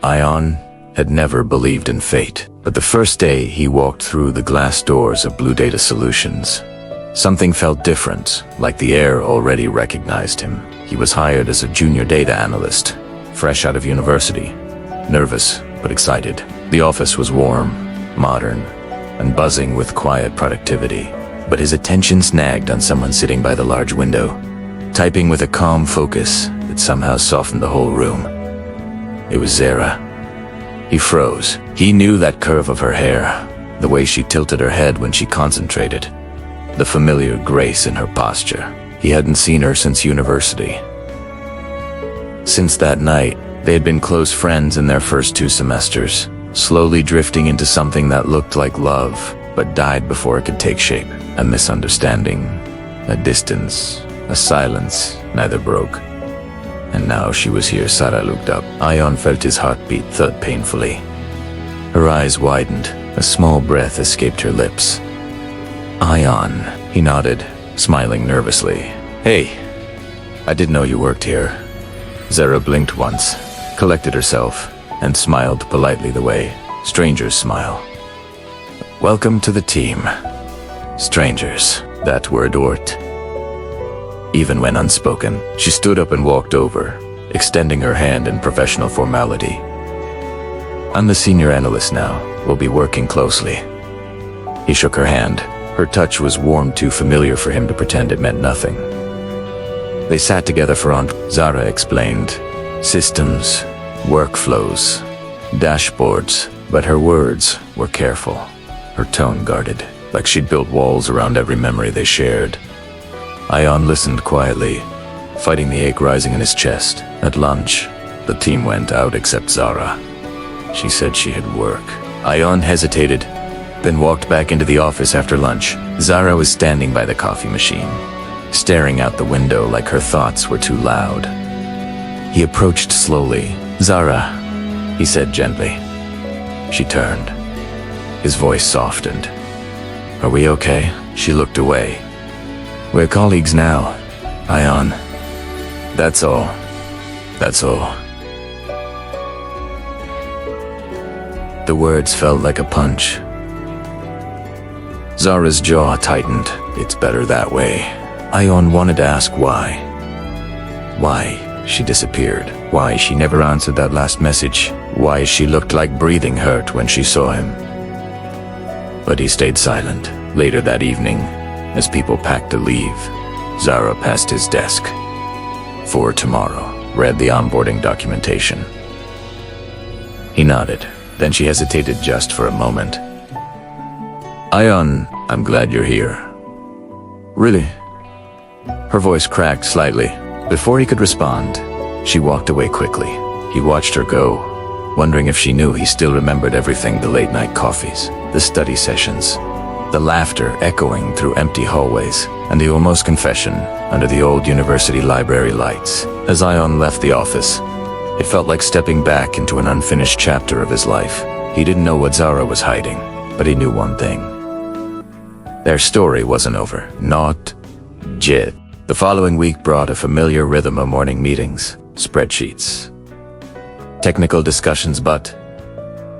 Ion had never believed in fate, but the first day he walked through the glass doors of Blue Data Solutions, something felt different, like the air already recognized him. He was hired as a junior data analyst, fresh out of university, nervous but excited. The office was warm, modern, and buzzing with quiet productivity, but his attention snagged on someone sitting by the large window, typing with a calm focus that somehow softened the whole room. It was Zara. He froze. He knew that curve of her hair, the way she tilted her head when she concentrated, the familiar grace in her posture. He hadn't seen her since university. Since that night, they had been close friends in their first 2 semesters, slowly drifting into something that looked like love, but died before it could take shape. A misunderstanding, a distance, a silence, neither broke. And now she was here. Zara looked up. Ion felt his heartbeat thud painfully. Her eyes widened. A small breath escaped her lips. Ion, he nodded, smiling nervously. Hey, I didn't know you worked here. Zara blinked once, collected herself, and smiled politely the way strangers smile. Welcome to the team. Strangers, that word worked. Even when unspoken, she stood up and walked over, extending her hand in professional formality. I'm the senior analyst now. We'll be working closely. He shook her hand. Her touch was warm, too familiar for him to pretend it meant nothing. They sat together for Zara explained. Systems, workflows, dashboards, but her words were careful, her tone guarded, like she'd built walls around every memory they shared. Ion listened quietly, fighting the ache rising in his chest. At lunch, the team went out except Zara. She said she had work. Ion hesitated, then walked back into the office after lunch. Zara was standing by the coffee machine, staring out the window like her thoughts were too loud. He approached slowly. Zara, he said gently. She turned. His voice softened. Are we okay? She looked away. We're colleagues now, Ion. That's all. That's all. The words felt like a punch. Zara's jaw tightened. It's better that way. Ion wanted to ask why. Why she disappeared. Why she never answered that last message. Why she looked like breathing hurt when she saw him. But he stayed silent. Later that evening, as people packed to leave, Zara passed his desk. For tomorrow, read the onboarding documentation. He nodded. Then she hesitated just for a moment. Ion, I'm glad you're here. Really? Her voice cracked slightly. Before he could respond, she walked away quickly. He watched her go, wondering if she knew he still remembered everything: the late-night coffees, the study sessions, the laughter echoing through empty hallways, and the almost confession under the old university library lights. As Ion left the office, it felt like stepping back into an unfinished chapter of his life. He didn't know what Zara was hiding, but he knew one thing. Their story wasn't over. Not yet. The following week brought a familiar rhythm of morning meetings, spreadsheets, technical discussions, but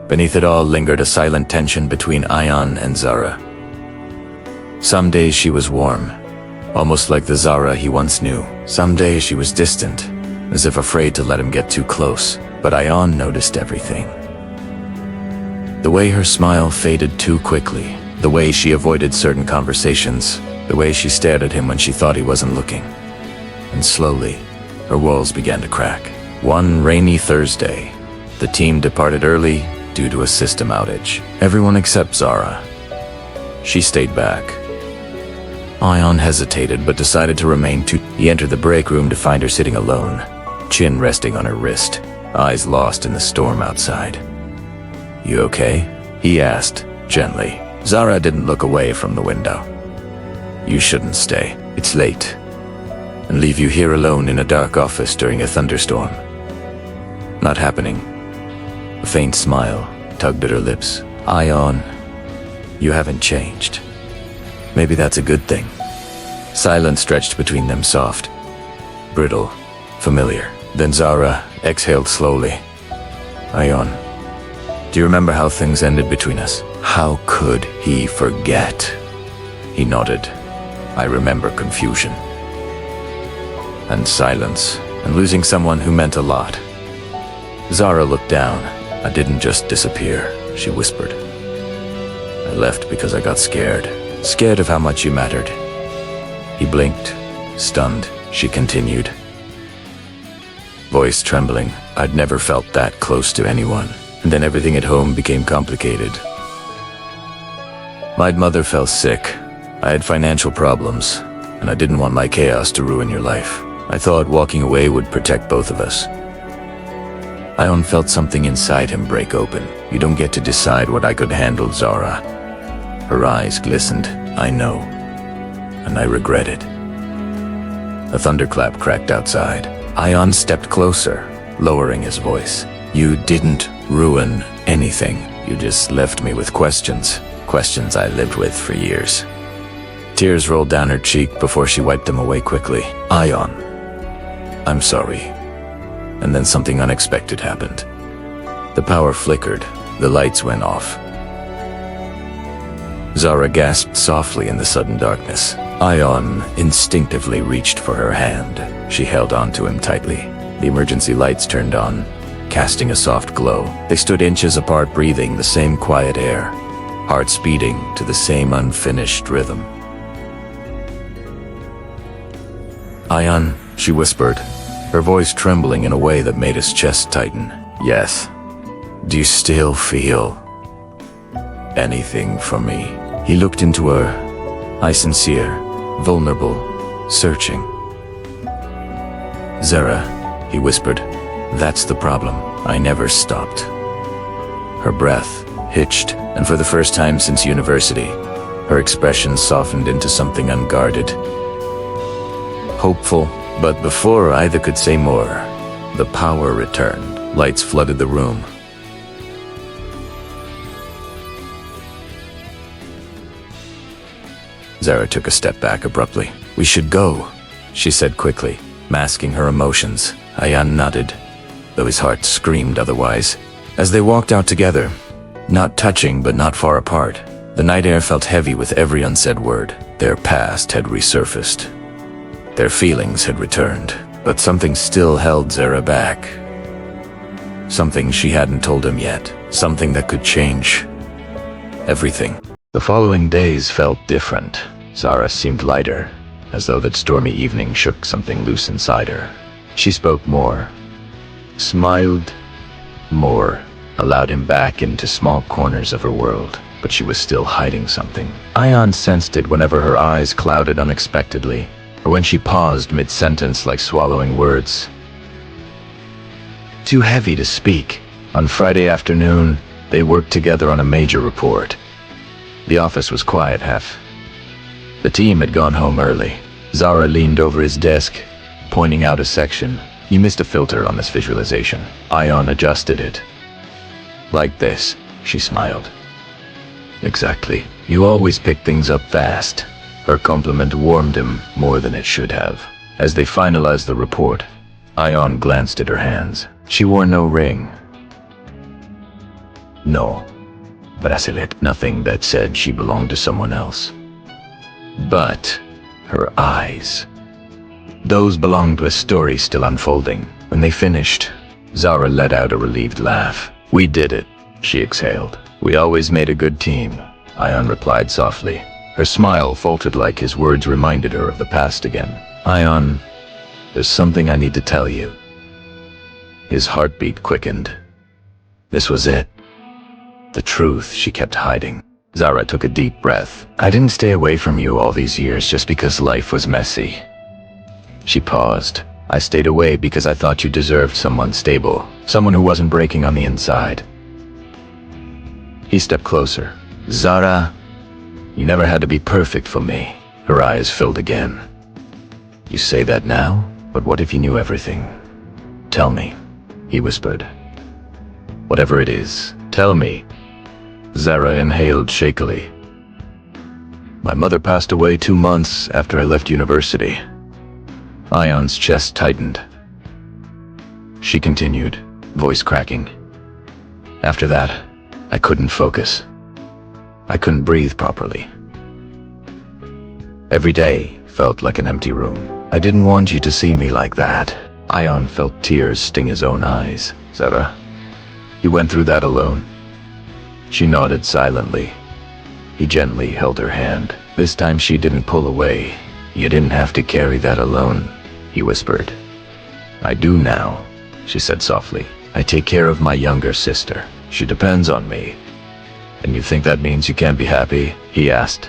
beneath it all lingered a silent tension between Ion and Zara. Some days she was warm, almost like the Zara he once knew. Some days she was distant, as if afraid to let him get too close. But Ion noticed everything. The way her smile faded too quickly, the way she avoided certain conversations, the way she stared at him when she thought he wasn't looking. And slowly, her walls began to crack. One rainy Thursday, the team departed early due to a system outage. Everyone except Zara. She stayed back. Ion hesitated but decided to remain too. He entered the break room to find her sitting alone, chin resting on her wrist, eyes lost in the storm outside. You okay? He asked, gently. Zara didn't look away from the window. You shouldn't stay. It's late. And leave you here alone in a dark office during a thunderstorm. Not happening. A faint smile tugged at her lips. Ion, you haven't changed. Maybe that's a good thing. Silence stretched between them, soft, brittle, familiar. Then Zara exhaled slowly. Ion, do you remember how things ended between us? How could he forget? He nodded. I remember confusion. And silence, and losing someone who meant a lot. Zara looked down. I didn't just disappear, she whispered. I left because I got scared. Scared of how much you mattered. He blinked, stunned. She continued. Voice trembling. I'd never felt that close to anyone. And then everything at home became complicated. My mother fell sick. I had financial problems, and I didn't want my chaos to ruin your life. I thought walking away would protect both of us. Ion felt something inside him break open. You don't get to decide what I could handle, Zara. Her eyes glistened. I know. And I regret it. A thunderclap cracked outside. Ion stepped closer, lowering his voice. You didn't ruin anything. You just left me with questions. Questions I lived with for years. Tears rolled down her cheek before she wiped them away quickly. Ion, I'm sorry. And then something unexpected happened. The power flickered. The lights went off. Zara gasped softly in the sudden darkness. Ion instinctively reached for her hand. She held onto him tightly. The emergency lights turned on, casting a soft glow. They stood inches apart, breathing the same quiet air, hearts beating to the same unfinished rhythm. Ion, she whispered, her voice trembling in a way that made his chest tighten. Yes. Do you still feel anything from me? He looked into her, eyes sincere, vulnerable, searching. Zara, he whispered, that's the problem. I never stopped. Her breath hitched, and for the first time since university, her expression softened into something unguarded. Hopeful, but before either could say more, the power returned. Lights flooded the room. Zara took a step back abruptly. We should go, she said quickly, masking her emotions. Ion nodded, though his heart screamed otherwise. As they walked out together, not touching but not far apart, the night air felt heavy with every unsaid word. Their past had resurfaced. Their feelings had returned, but something still held Zara back. Something she hadn't told him yet. Something that could change everything. The following days felt different. Zara seemed lighter, as though that stormy evening shook something loose inside her. She spoke more, smiled more, allowed him back into small corners of her world, but she was still hiding something. Ion sensed it whenever her eyes clouded unexpectedly, or when she paused mid-sentence like swallowing words. Too heavy to speak. On Friday afternoon, they worked together on a major report. The office was quiet half. The team had gone home early. Zara leaned over his desk, pointing out a section. You missed a filter on this visualization. Ion adjusted it. Like this, she smiled. Exactly. You always pick things up fast. Her compliment warmed him more than it should have. As they finalized the report, Ion glanced at her hands. She wore no ring. No bracelet, nothing that said she belonged to someone else. But her eyes, those belonged to a story still unfolding. When they finished, Zara let out a relieved laugh. We did it, she exhaled. We always made a good team, Ion replied softly. Her smile faltered like his words reminded her of the past again. Ion, there's something I need to tell you. His heartbeat quickened. This was it. The truth she kept hiding. Zara took a deep breath. I didn't stay away from you all these years just because life was messy. She paused. I stayed away because I thought you deserved someone stable, someone who wasn't breaking on the inside. He stepped closer. Zara, you never had to be perfect for me. Her eyes filled again. You say that now, but what if you knew everything? Tell me, he whispered. Whatever it is, tell me. Zara inhaled shakily. My mother passed away 2 months after I left university. Ion's chest tightened. She continued, voice cracking. After that, I couldn't focus. I couldn't breathe properly. Every day felt like an empty room. I didn't want you to see me like that. Ion felt tears sting his own eyes. Zara, you went through that alone. She nodded silently. He gently held her hand. This time she didn't pull away. You didn't have to carry that alone, he whispered. I do now, she said softly. I take care of my younger sister. She depends on me. And you think that means you can't be happy? He asked.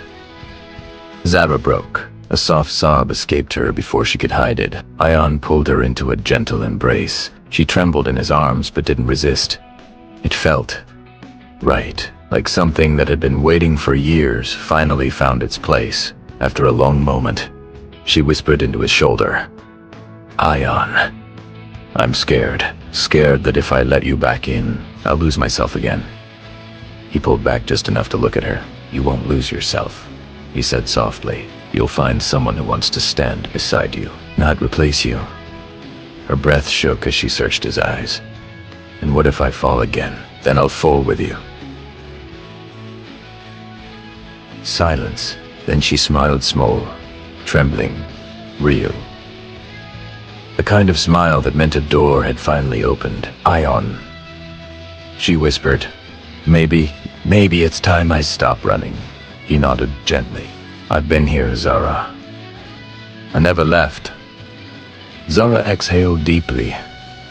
Zara broke. A soft sob escaped her before she could hide it. Ion pulled her into a gentle embrace. She trembled in his arms but didn't resist. It felt right, like something that had been waiting for years finally found its place. After a long moment, she whispered into his shoulder. Ion, I'm scared. Scared that if I let you back in, I'll lose myself again. He pulled back just enough to look at her. You won't lose yourself, he said softly. You'll find someone who wants to stand beside you, not replace you. Her breath shook as she searched his eyes. And what if I fall again? Then I'll fall with you. Silence. Then she smiled small, trembling, real. The kind of smile that meant a door had finally opened. Ion, she whispered. Maybe it's time I stop running. He nodded gently. I've been here, Zara. I never left. Zara exhaled deeply,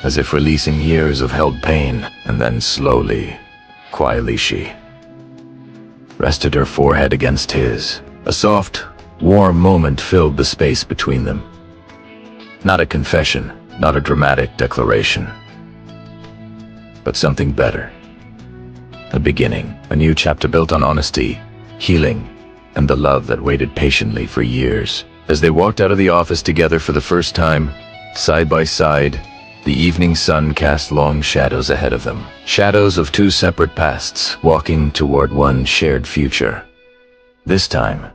as if releasing years of held pain, and then slowly, quietly she rested her forehead against his. A soft, warm moment filled the space between them. Not a confession, not a dramatic declaration, but something better. A beginning, a new chapter built on honesty, healing, and the love that waited patiently for years. As they walked out of the office together for the first time, side by side, the evening sun cast long shadows ahead of them. Shadows of two separate pasts, walking toward one shared future. This time,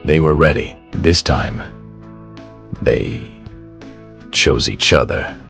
they were ready. This time, they chose each other.